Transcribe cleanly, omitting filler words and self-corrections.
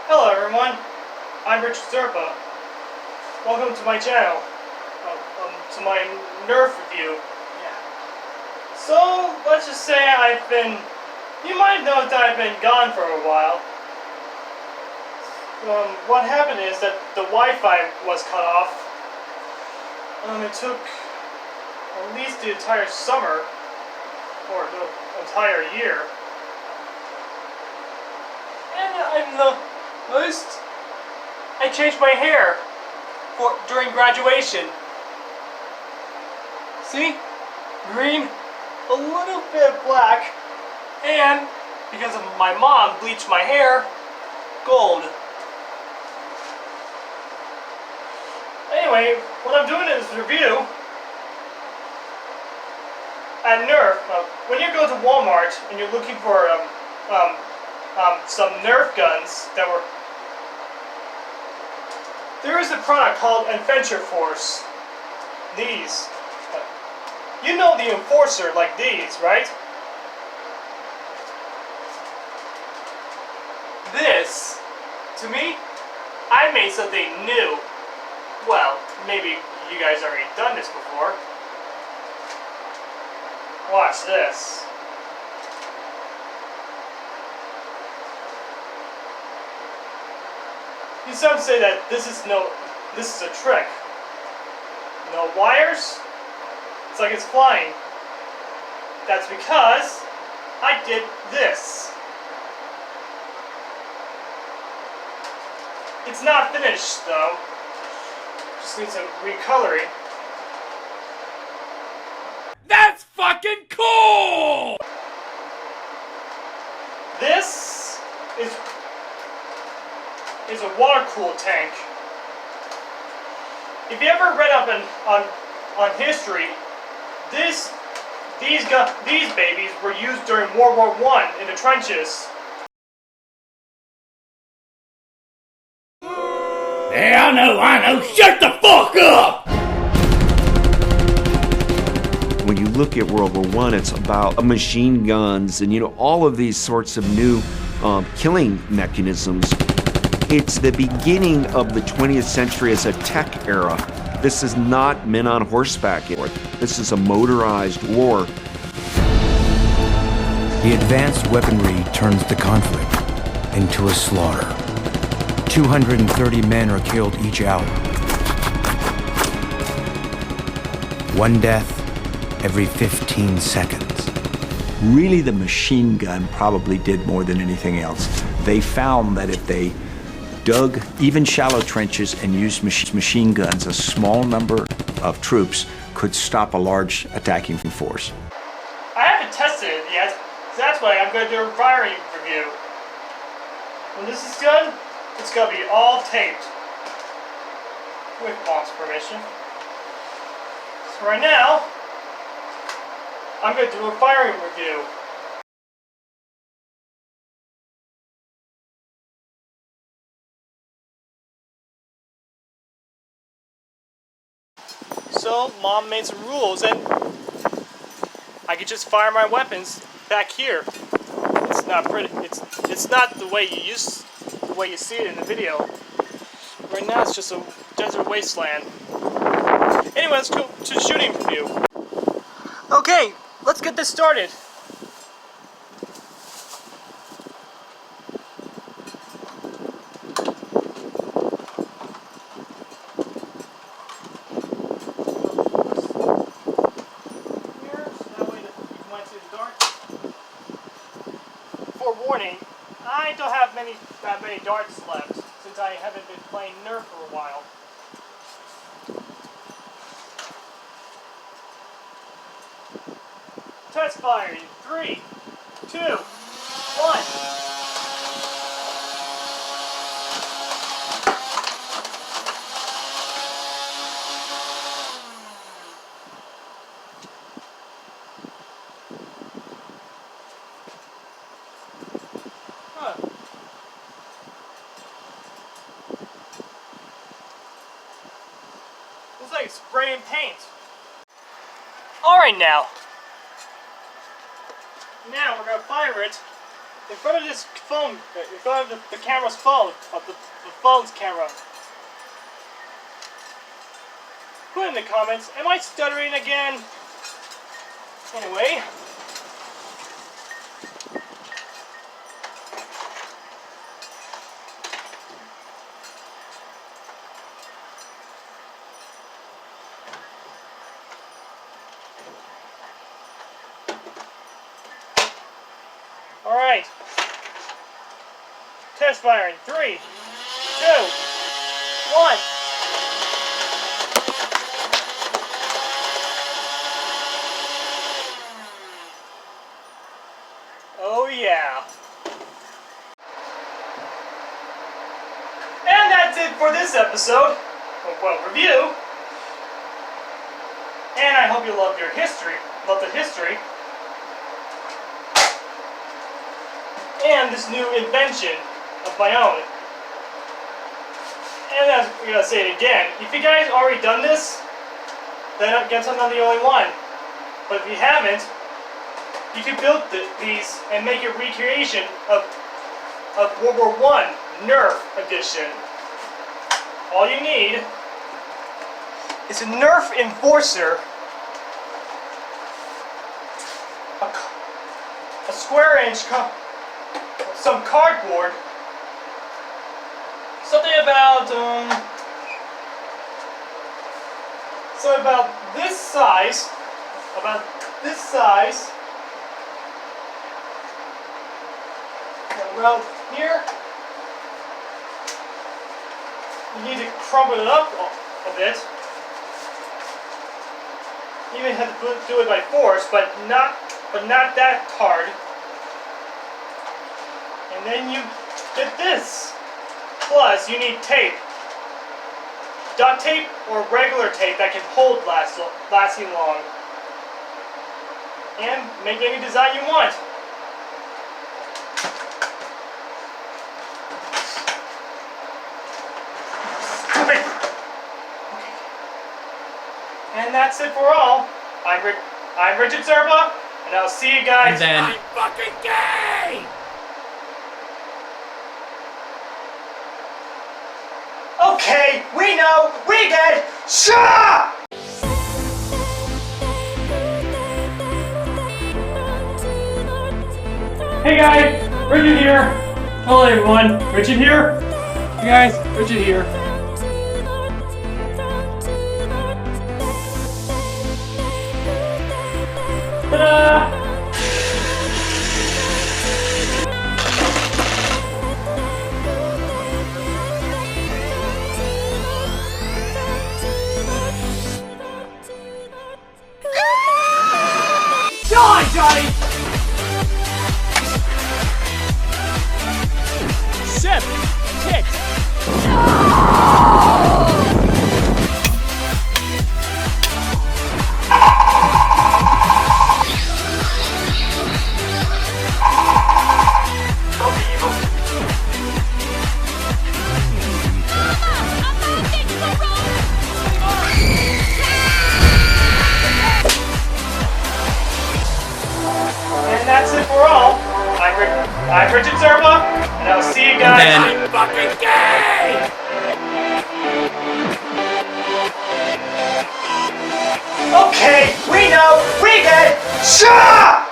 Hello everyone, I'm Richard Zerpa. Welcome to my channel, to my Nerf review. Yeah. So, let's just say you might know that I've been gone for a while. What happened is that the Wi-Fi was cut off. It took at least the entire summer, or the entire year. And I changed my hair during graduation. See? Green, a little bit black, and because of my mom bleached my hair, gold. Anyway, what I'm doing is review at Nerf. When you go to Walmart and you're looking for some Nerf guns there is a product called Adventure Force. These. You know the Enforcer like these, right? This, to me, I made something new. Well, maybe you guys already done this before. Watch this. Some say that this is a trick. No wires. It's like it's flying. That's because I did this. It's not finished though. Just needs some recoloring. That's fucking cool! This is a water-cooled tank. If you ever read up on history, these babies were used during World War I in the trenches. Yeah, I know. Shut the fuck up! When you look at World War I, it's about machine guns and, all of these sorts of new killing mechanisms. It's the beginning of the 20th century as a tech era. This is not men on horseback. This is a motorized war. The advanced weaponry turns the conflict into a slaughter. 230 men are killed each hour. One death every 15 seconds. Really, the machine gun probably did more than anything else. They found that if they dug even shallow trenches and used machine guns, a small number of troops could stop a large attacking force. I haven't tested it yet, so that's why I'm going to do a firing review. When this is done, it's going to be all taped. With Mom's permission. So right now, I'm going to do a firing review. So, Mom made some rules, and I could just fire my weapons back here. It's not pretty. It's not the way you see it in the video. Right now, it's just a desert wasteland. Anyway, let's go to the shooting review. Okay, let's get this started. Forewarning, I don't have that many darts left since I haven't been playing Nerf for a while. Test fire in 3, 2, 1. Looks like spraying paint. Alright now. Now we're going to fire it in front of this phone, in front of the camera's phone, of the phone's camera. Put in the comments, am I stuttering again? Anyway. Alright. Test firing. 3, 2, 1. Oh yeah. And that's it for this episode. Well, review. And I hope you loved your history. Love the history. And this new invention of my own. And I'm gonna say it again. If you guys already done this, then I guess I'm not the only one. But if you haven't, you can build these and make a recreation of World War I Nerf edition. All you need is a Nerf Enforcer, a square inch some cardboard, something about this size, around here. You need to crumble it up a bit. You even have to do it by force, but not that hard. And then you get this. Plus, you need tape. Duct tape or regular tape that can hold lasting long. And make any design you want. Okay. And that's it for all. I'm Richard Zerba, and I'll see you guys. And then I'm fucking gay! Okay, we know, we get it. Shut up! Hey guys, Richard here. Hello everyone, Richard here. Hey guys, Richard here. Ta-da! Die, Johnny! Ship! Kick! And that's it for all. I'm Richard Zerba, and I'll see you guys. And then I'm fucking gay! Okay, we know, we get it. Shut up!